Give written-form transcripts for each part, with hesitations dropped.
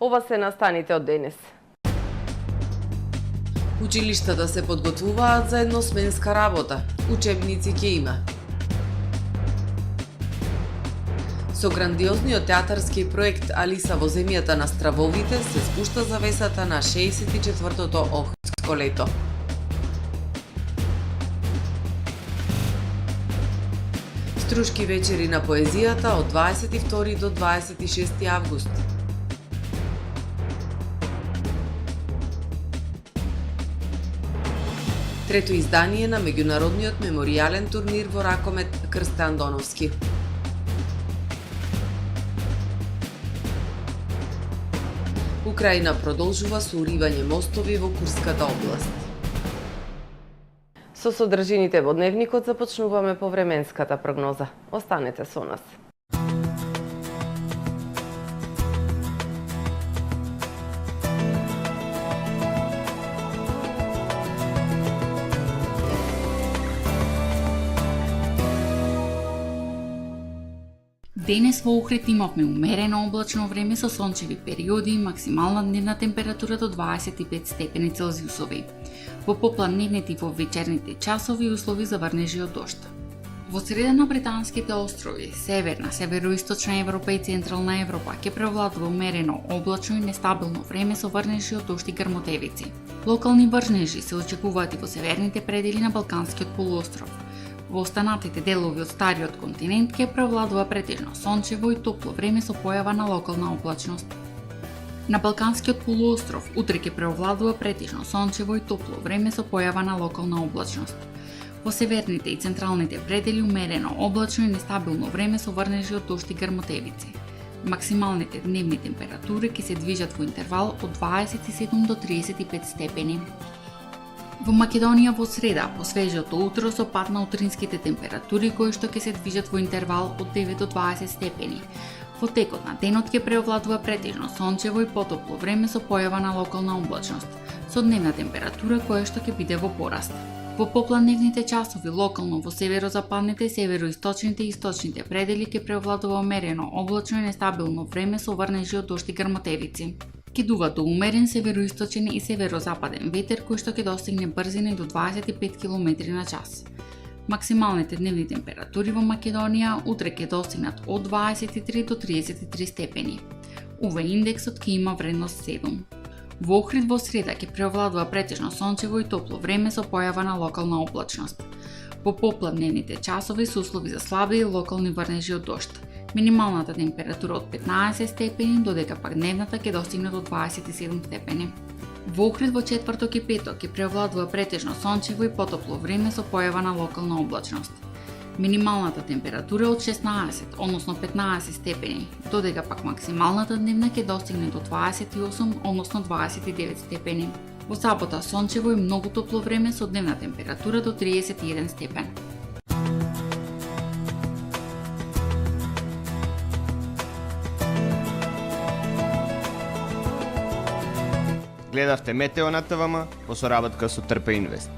Ова се настаните од денес. Училиштата се подготвуваат за едносменска работа. Учебници ќе има. Со грандиозниот театарски проект Алиса во земјата на стравовите се спушта завесата на 64-тото Охридско лето. Струшки вечери на поезијата од 22 до 26 август. Трето издание на меѓународниот меморијален турнир во ракомет Крсте Андоновски. Украина продолжува со уривање мостови во Курската област. Со содржините во дневникот започнуваме по временската прогноза. Останете со нас. Денес во Охрид имавме умерено облачно време со сончеви периоди и максимална дневна температура до 25 степени Целзиусови. Во попладневните и во вечерните часови услови за врнежи од дожд. Во среда на британските острови, северна, североисточна Европа и централна Европа ќе превладува умерено облачно и нестабилно време со врнежи од дожд и грмотевици. Локални врнежи се очекуваат и во северните предели на Балканскиот полуостров. Во останатите делови од стариот континент ќе превладува претежно сончево и топло време со појава на локална облачност. На Балканскиот полуостров утре ќе превладува претежно сончево и топло време со појава на локална облачност. Во северните и централните предели умерено облачно и нестабилно време со врнежи од дожд и грмотевици. Максималните дневни температури ќе се движат во интервал од 27 до 35 степени. Во Македонија во среда, по свежото утро со пад на утринските температури кои што ќе се движат во интервал од 9 до 20 степени. Во текот на денот ќе преовладува претежно сончево и потопло време со појава на локална облачност, со дневна температура која што ќе биде во пораст. Во попладневните часови локално во северозападните, североисточните и источните предели ќе преовладува умерено облачно и нестабилно време со врнежи од дожд и грмотевици. Ќе дува до умерен североисточен и северозападен ветер кој што ќе достигне брзина до 25 км на час. Максималните дневни температури во Македонија утре ќе достигнат од 23 до 33 степени. УВ индексот ќе има вредност 7. Во Охрид во среда ќе преовладува претежно сончево и топло време со појава на локална облачност. Во попладневните часови се услови за слаби и локални врнежи од дожд. Минималната температура од 15 степени, додека пак дневната ќе достигне до 27 степени. Во Охрид во четврток и петок ќе преовладува претежно сончево и потопло време со појава на локална облачност. Минималната температура од 16, односно 15 степени, додека пак максималната дневна ќе достигне до 28, односно 29 степени. Во сабота сончево и многу топло време со дневна температура до 31 степен. Гледавте Метео на ТВМ по соработка со Трпе Инвест.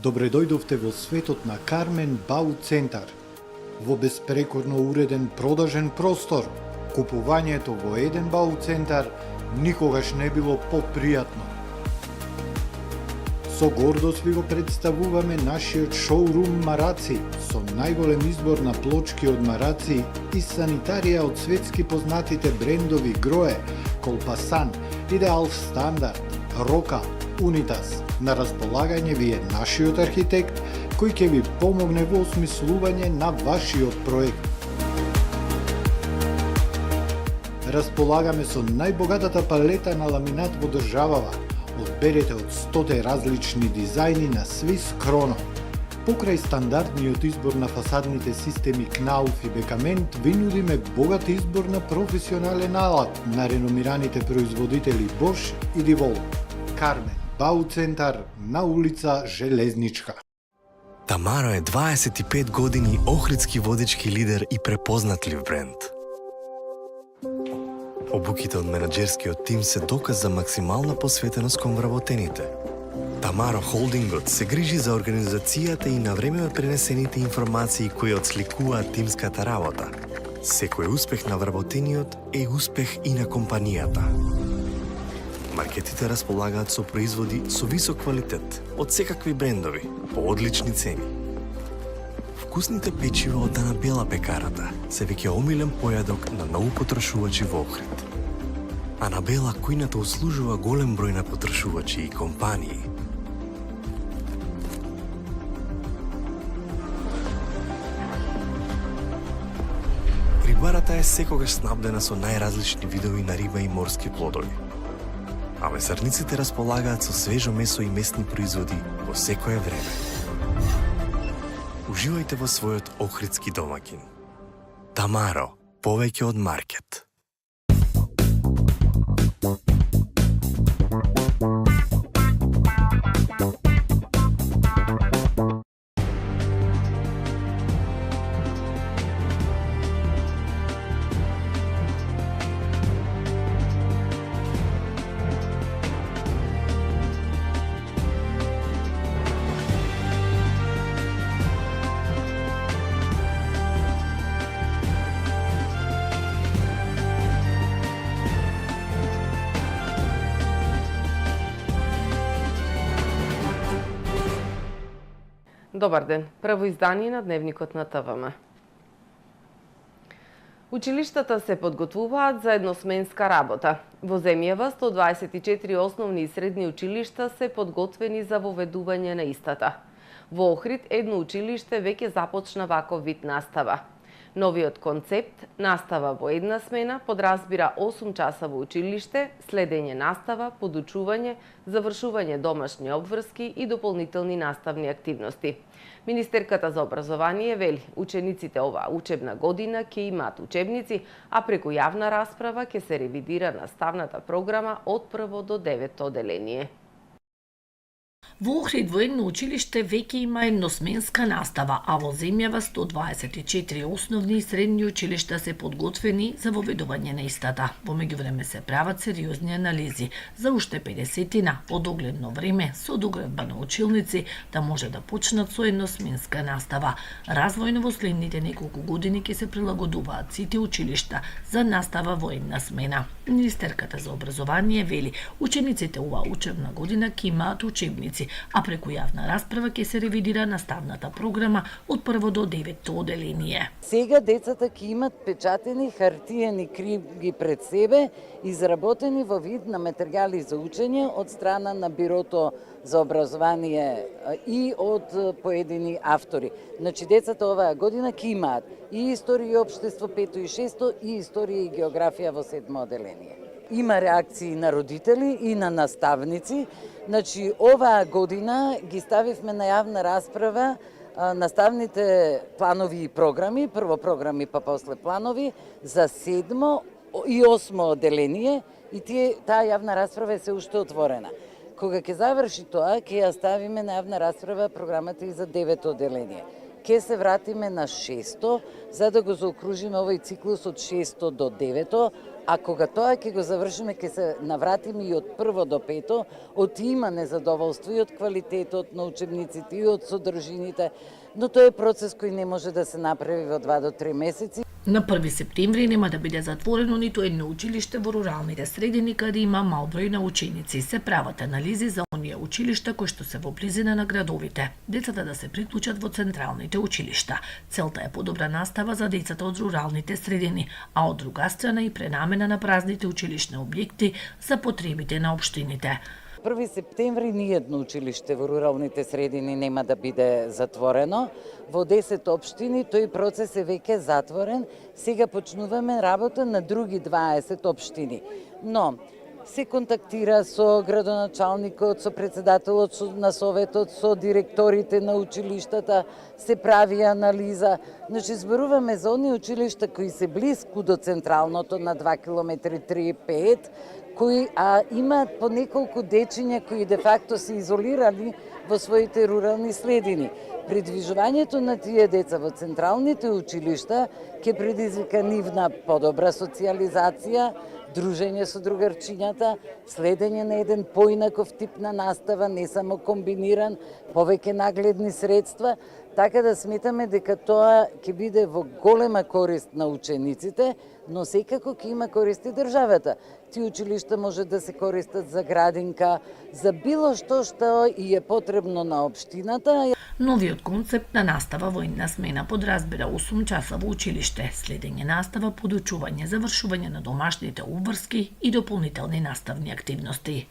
Добре дојдовте во светот на Кармен Бау Центар. Во беспрекорно уреден продажен простор, купувањето во еден Бау Центар никогаш не било попријатно. Со гордост ви го представуваме нашиот шоурум Мараци, со најголем избор на плочки од Мараци и санитарија од светски познатите брендови Грое, Колпасан, Идеал Стандард, Рока, Унитас. На располагање ви е нашиот архитект, кој ќе ви помогне во осмислување на вашиот проект. Располагаме со најбогатата палета на ламинат во државава. Одберете од 100 различни дизајни на Свис Кроно. Покрај стандардниот избор на фасадните системи Кнауф и Бекамент, ви нудиме богат избор на професионален алат на реномираните производители Bosch и Divol. Кармен Бау Центар на улица Железничка. Тамаро е 25 години охридски водички лидер и препознатлив бренд. Обуките од менаџерскиот тим се доказ за максимална посветеност кон вработените. Тамаро Холдингот се грижи за организацијата и на време пренесените информации кои отсликуваат тимската работа. Секој успех на вработениот е успех и на компанијата. Маркетите располагаат со производи со висок квалитет од секакви брендови по одлични цени. Вкусните печива од Ана Бела пекарата се веќе омилен појадок на многу потрошувачи во Охрид. Ана Бела кујната услужува голем број на потрошувачи и компании. Рибарата е секогаш снабдена со најразлични видови на риба и морски плодови. А месарниците располагаат со свежо месо и месни производи во секое време. Уживајте во својот охридски домаќин. Тамаро, повеќе од маркет. Добар ден, прво издание на Дневникот на ТВМ. Училиштата се подготвуваат за едносменска работа. Во земјава 124 основни и средни училишта се подготвени за воведување на истата. Во Охрид едно училиште веќе започна ваков вид настава. Новиот концепт, настава во една смена, подразбира 8 часа во училиште, следење настава, подучување, завршување домашни обврски и дополнителни наставни активности. Министерката за образование вели, учениците оваа учебна година ќе имаат учебници, а преку јавна расправа ќе се ревидира наставната програма од 1 до 9 оделение. Во Охрид во едно училиште веќе има едносменска настава, а во земјава 124 основни и средни училишта се подготвени за воведување на истата. Во меѓувреме се прават сериозни анализи за уште 50-тина од огледно време со доградба на училници да може да почнат со едносменска настава. Развојно во следните неколку години ќе се прилагодуваат сите училишта за настава во една смена. Министерката за образование вели, учениците оваа учебна година ќе имаат учебници, а преку јавна расправа ќе се ревидира наставната програма од 1 до 9 оделение. Сега децата ќе имат печатени хартиени книги пред себе, изработени во вид на материјали за учење од страна на Бирото за образование и од поедини автори. Значи, децата оваа година ќе имаат и историја и општество 5 и 6 и историја и географија во 7 оделение. Има реакции на родители и на наставници. Значи, оваа година ги ставивме на јавна расправа наставните планови и програми, прво програми па после планови, за 7 и 8 оделение и таа јавна расправа е се уште отворена. Кога ќе заврши тоа, ќе ја ставиме на јавна расправа програмата и за 9 оделение. Ќе се вратиме на 6 за да го заокружиме овој циклус од 6 до 9, а кога тоа ќе го завршиме, ќе се навратиме и од 1 до 5, од има незадоволство и од квалитетот на учебниците и од содржините, но тоа е процес кој не може да се направи во 2 до 3 месеци. На 1 септември нема да биде затворено ниту едно училиште во руралните средини каде има мал број на ученици. Се прават анализи за оние училишта кои што се во близина на градовите. Децата да се приклучат во централните училишта. Целта е подобра настава за децата од руралните средини, а од друга страна и пренамена на празните училишни објекти за потребите на општините. 1 септември ниедно училиште во руралните средини нема да биде затворено. Во 10 општини тој процес е веќе затворен. Сега почнуваме работа на други 20 општини. Но се контактира со градоначалникот, со председателот на советот, со директорите на училиштата, се прави анализа. Значи, зборуваме за оние училишта кои се близко до централното на 2 км 3-5, кои имаат по неколку дечиња кои де факто се изолирани во своите рурални следини. Придвижувањето на тие деца во централните училишта ќе предизвика нивна подобра социјализација, дружење со другарчињата, следење на еден поинаков тип на настава, не само комбиниран, повеќе нагледни средства, така да сметаме дека тоа ќе биде во голема корист на учениците, но секако ќе има корист и државата. Тие училишта може да се користат за градинка, за било што и е потребно на општината. Новиот концепт на настава во една смена подразбира 8 часа во училиште, следење настава, подучување, завршување на домашните обврски и дополнителни наставни активности.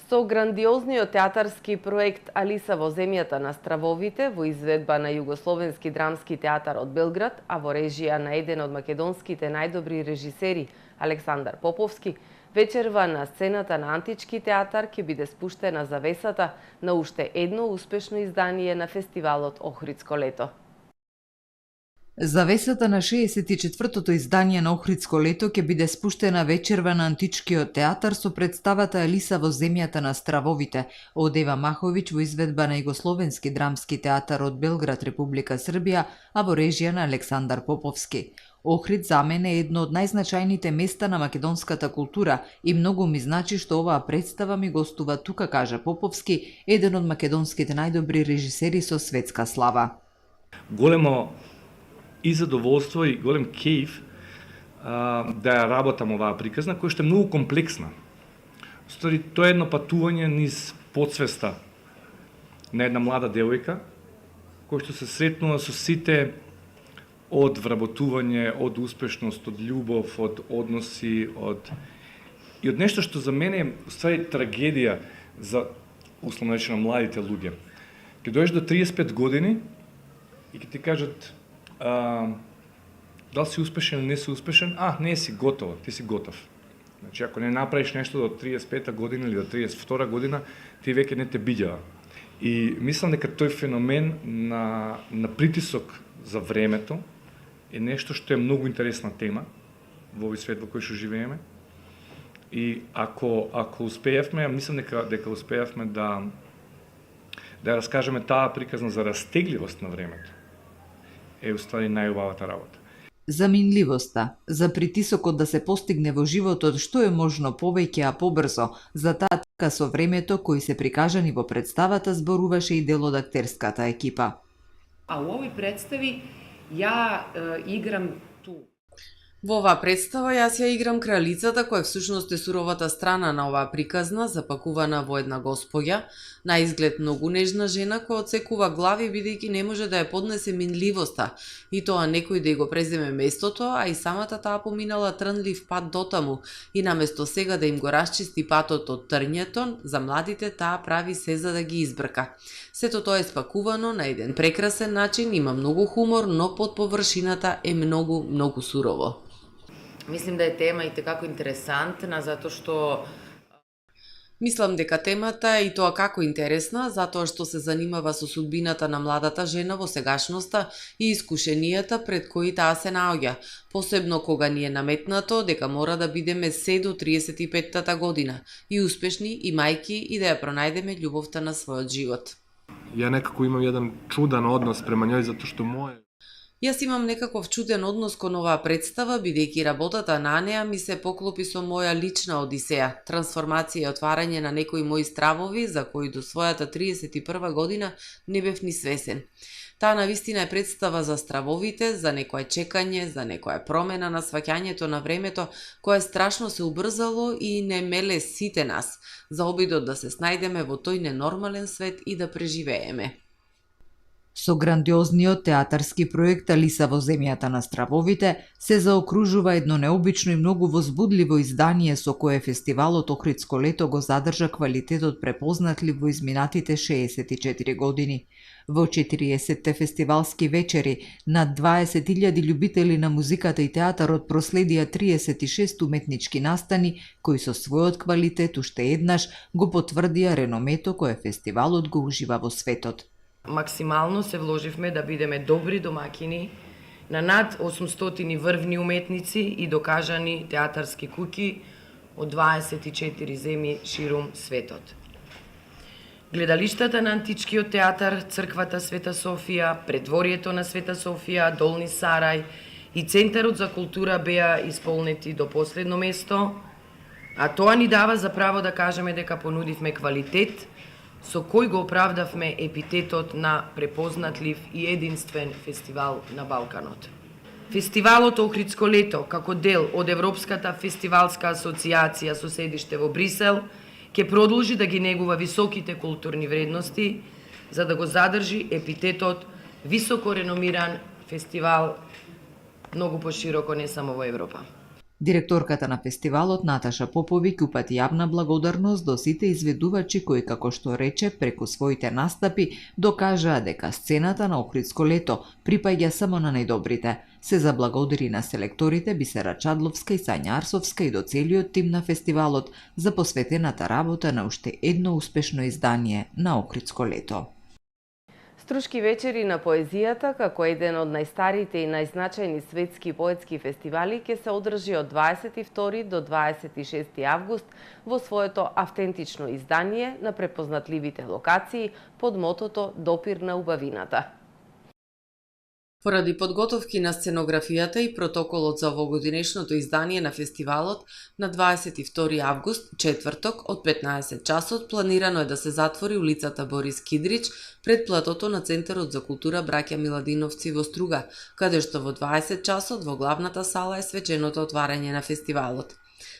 Со грандиозниот театарски проект Алиса во земјата на стравовите во изведба на Југословенски драмски театар од Белград, а во режија на еден од македонските најдобри режисери Александар Поповски, вечерва на сцената на Антички театар ќе биде спуштена завесата на уште едно успешно издание на фестивалот Охридско лето. Завесата на 64-тото издание на Охридско лето ќе биде спуштена вечерва на Античкиот театар со представата Алиса во земјата на стравовите од Ева Маховиќ во изведба на Југословенски драмски театар од Белград, Република Србија, а во режија на Александар Поповски. Охрид за мене е едно од најзначајните места на македонската култура и многу ми значи што оваа представа ми гостува тука, кажа Поповски, еден од македонските најдобри режисери со светска слава. Големо и задоволство и голем кејф да ја работам оваа приказна, која што е многу комплексна. Стори, тоа е едно патување низ подсвеста на една млада девојка, која што се сретнува со сите од вработување, од успешност, од љубов, од односи, и од нешто што за мене е уствари трагедија за условно речено младите луѓе. Ке дојдеш до 35 години и ке ти кажат дали си успешен или не си успешен, не си готова, ти си готов. Значи, ако не направиш нешто до 35-та година или до 32-та година, ти веќе не те биѓава. И мислам дека тој феномен на притисок за времето е нешто што е многу интересна тема во овој свет во кој што живееме. И ако успеевме, мислам дека успеевме да раскажеме таа приказна за растегливост на времето, е уствари најубавата работа. За минливоста, за притисокот да се постигне во животот што е можно повеќе, а побрзо, за таа така со времето кои се прикажани во представата зборуваше и дел од актерската екипа. А у овој представи ја играм ту. Во оваа представа јас ја играм кралицата, која всушност е суровата страна на оваа приказна, запакувана во една госпоѓа, на изглед многу нежна жена која отсекува глави бидејќи не може да ја поднесе минливоста, и тоа некој да ја го преземе местото, а и самата таа поминала трнлив пат дотаму, и наместо сега да им го расчисти патот од трњето, за младите таа прави се за да ги избрка. Сето тоа е спакувано на еден прекрасен начин, има многу хумор, но под површината е многу сурово. Мислим да е тема и како интересантна, затоа што Мислам дека темата и тоа како интересна, затоа што се занимава со судбината на младата жена во сегашноста и искушенијата пред кои таа се наоѓа, посебно кога ни е наметнато дека мора да бидеме се до 35-та година, и успешни, и мајки, и да ја пронајдеме љубовта на својот живот. Ја некако имам еден чуден однос према њој, затоа што Јас имам некаков чуден однос кон оваа представа, бидејќи работата на неа ми се поклопи со моја лична одисеја, трансформација и отварање на некои мои стравови, за кои до својата 31 година не бев ни свесен. Таа навистина е представа за стравовите, за некое чекање, за некоја промена на сваќањето на времето, кое страшно се убрзало и не меле сите нас, за обидот да се снајдеме во тој ненормален свет и да преживееме. Со грандиозниот театарски проект Алиса во земјата на стравовите се заокружува едно необично и многу возбудливо издание со кое фестивалот Охридско лето го задржа квалитетот препознатлив во изминатите 64 години. Во 40-те фестивалски вечери над 20.000 љубители на музиката и театарот проследија 36 уметнички настани кои со својот квалитет уште еднаш го потврдија реномето кое фестивалот го ужива во светот. Максимално се вложивме да бидеме добри домакини на над 800 врвни уметници и докажани театарски куќи од 24 земји ширум светот. гледалиштата на античкиот театар, црквата Света Софија, предворието на Света Софија, Долни Сарај и Центарот за култура беа исполнети до последно место, а тоа ни дава за право да кажеме дека понудивме квалитет, со кој го оправдавме епитетот на препознатлив и единствен фестивал на Балканот. Фестивалот Охридско лето, како дел од Европската фестивалска асоциација со седиште во Брисел, ќе продолжи да ги негува високите културни вредности, за да го задржи епитетот високо реномиран фестивал многу пошироко не само во Европа. Директорката на фестивалот Наташа Поповик упати јавна благодарност до сите изведувачи кои, како што рече, преку своите настапи докажаа дека сцената на Охридско лето припаѓа само на најдобрите. Се заблагодари на селекторите Бисера Чадловска и Сања Арсовска и до целиот тим на фестивалот за посветената работа на уште едно успешно издание на Охридско лето. Струшки вечери на поезијата, како еден од најстарите и најзначајни светски поетски фестивали, ќе се одржи од 22 до 26 август во своето автентично издание на препознатливите локации под мотото Допир на убавината. Поради подготовки на сценографијата и протоколот за овогодинешното издание на фестивалот, на 22 август, четврток, од 15 часот, планирано е да се затвори улицата Борис Кидрич пред платото на Центарот за култура Браќа Миладиновци во Струга, каде што во 20 часот во главната сала е свеченото отварање на фестивалот.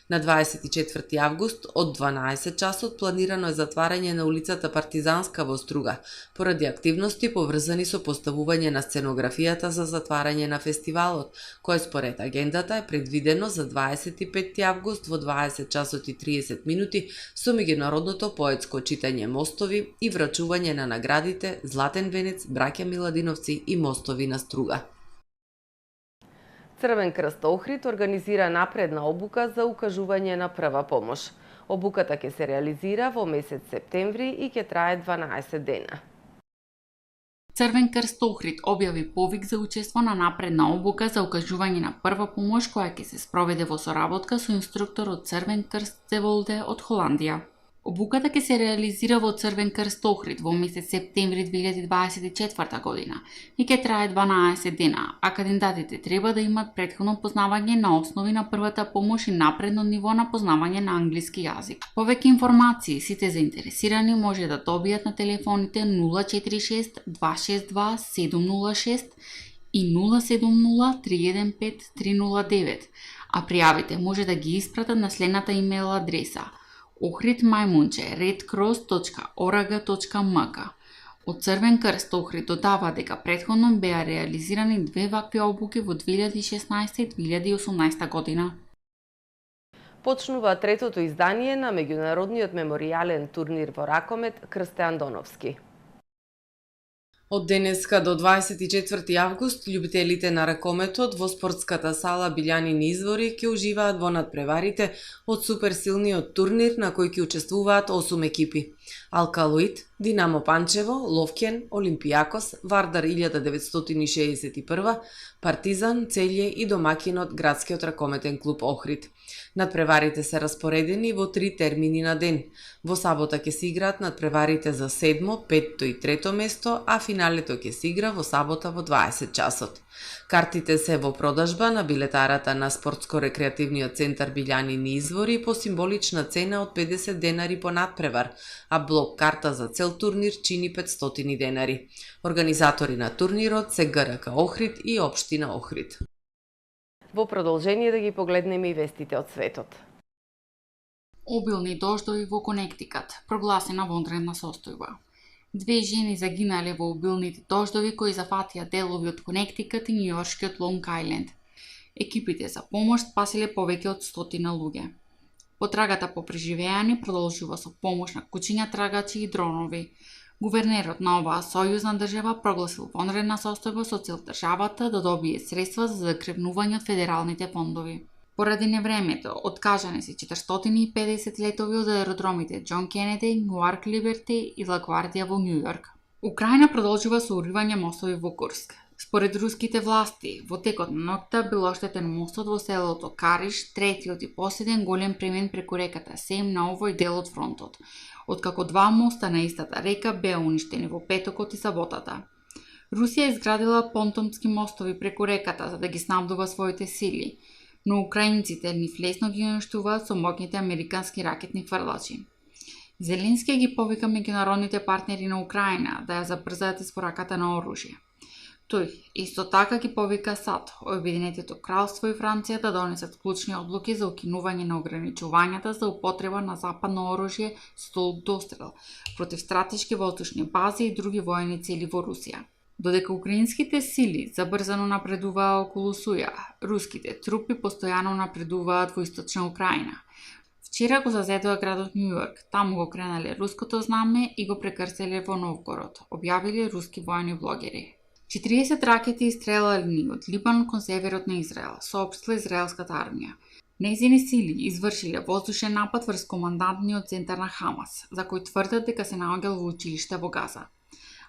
На 24 август од 12 часот планирано е затварање на улицата Партизанска во Струга, поради активности поврзани со поставување на сценографијата за затварање на фестивалот, кое според агендата е предвидено за 25 август во 20 часот и 30 минути со меѓународното поетско читање Мостови и врачување на наградите Златен венец, Браќа Миладиновци и Мостови на Струга. Црвен крст Охрид организира напредна обука за укажување на прва помош. Обуката ќе се реализира во месец септември и ќе трае 12 дена. Црвен крст Охрид објави повик за учество на напредна обука за укажување на прва помош која ќе се спроведе во соработка со инструктор од Црвен крст Зеволде од Холандија. Обуката ќе се реализира во Црвен крст Охрид во месец септември 2024 година и ќе трае 12 дена, а кандидатите треба да имат претходно познавање на основи на првата помош и напредно ниво на познавање на англиски јазик. Повеќе информации сите заинтересирани може да добијат на телефоните 046 262 706 и 070 315 309, а пријавите може да ги испратат на следната имейл адреса ohridmajmunche@redcross.org.mk. Од Црвен крст Охрид додава дека претходно беа реализирани 2 вакви обуки во 2016 и 2018 година. Почнува третото издание на меѓународниот меморијален турнир во ракомет Крсте Андоновски. Од денеска до 24 август, љубителите на ракометот во спортската сала Билјанини извори ќе уживаат во надпреварите од суперсилниот турнир на кој ќе учествуваат 8 екипи. Алкалоид, Динамо Панчево, Ловкен, Олимпијакос, Вардар 1961, Партизан, Целје и домакинот Градскиот ракометен клуб Охрид. Надпреварите се распоредени во 3 термини на ден. Во сабота ќе се играат надпреварите за 7, 5 и 3 место, а финалето ќе се игра во сабота во 20 часот. Картите се во продажба на билетарата на спортско-рекреативниот центар Билјанини извори по символична цена од 50 денари по надпревар, а блок карта за цел турнир чини 500 денари. Организатори на турнирот се ГРК Охрид и Општина Охрид. Во продолжение да ги погледнеме и вестите од светот. Обилни дождови во Конектикат, прогласена вонредна состојба. 2 жени загинале во обилните дождови кои зафатија делови од Конектикат и Њујоршкиот Лонг Ајленд. Екипите за помош спасиле повеќе од 100 луѓе. Потрагата по преживеани продолжува со помош на кучиња трагачи и дронови. Гувернерот на оваа сојузна држава прогласил вонредна состојба со цел државата да добие средства за закревнување од федералните фондови. Поради невремето, откажани се 450 летови од аеродромите Џон Кенеди, Нуарк Либерти и Лагвардија во Њујорк. Украина продолжува со уривање мостови во Курск. Според руските власти, во текот на ноќта бил оштетен мостот во селото Кариш, третиот и последен голем премен преку реката Сейм на овој дел од фронтот, откако два моста на истата река беа уништени во петокот и саботата. Русија изградила понтонски мостови преку реката за да ги снабдува своите сили, но украинците нив лесно ги уништуваат со моќните американски ракетни фрлачи. Зеленски ги повика меѓународните партнери на Украина да ја забрзаат испораката на оружје. Тој исто така ги повика САД, Обединетото кралство и Франција да донесат клучни одлуки за укинување на ограничувањата за употреба на западно оружје стол дострел против стратешки воздушни бази и други воени цели во Русија. Додека украинските сили забрзано напредуваа околу Суја, руските трупи постојано напредуваат во источна Украина. Вчера го зазедоа градот Њу Јорк, таму го кренале руското знаме и го прекрстеле во Новгород, објавиле руски воени блогери. 40 ракети истрелани од Либан кон северот на Израел, соопштила израелската армија. Нејзини сили извршиле воздушен напад врз командантниот центар на Хамас, за кој тврдат дека се наоѓал во училиште во Газа.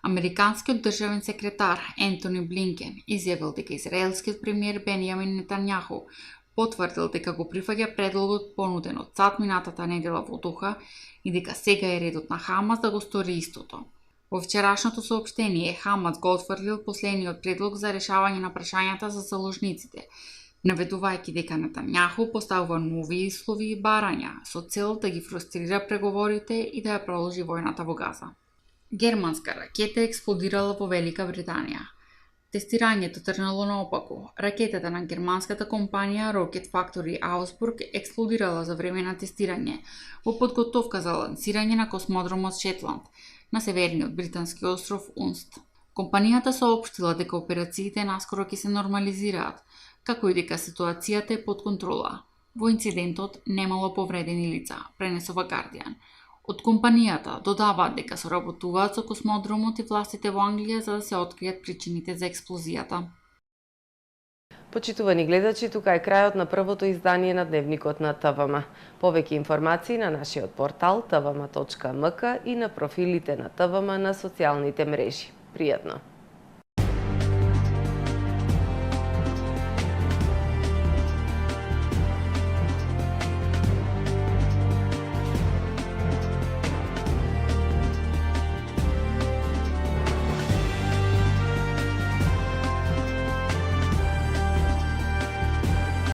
Американскиот државен секретар Ентони Блинкен изјавил дека израелскиот премиер Бенјамин Нетањаху потврдил дека го прифаќа предлогот понуден од САД минатата недела во Доха и дека сега е редот на Хамас да го стори истото. Во вчерашното соопштение Хамас го отфрлил последниот предлог за решавање на прашањата за заложниците, наведувајќи дека Нетањаху поставува нови услови и барања со цел да ги фрустрира преговорите и да ја продолжи војната во Газа. Германска ракета експлодирала во Велика Британија. Тестирањето тргнало наопаку. Ракетата на германската компанија Rocket Factory Augsburg експлодирала за време на тестирање во подготовка за лансирање на космодромот Шетланд на северниот британски остров Унст. Компанијата соопштила дека операциите наскоро ќе се нормализираат, како и дека ситуацијата е под контрола. Во инцидентот немало повредени лица, пренесува Guardian. Од компанијата додаваат дека соработуваат со космодромот и властите во Англија за да се откријат причините за експлозијата. Почитувани гледачи, тука е крајот на првото издание на Дневникот на ТВМ. Повеќе информации на нашиот портал tvm.mk и на профилите на ТВМ на социјалните мрежи. Пријатно!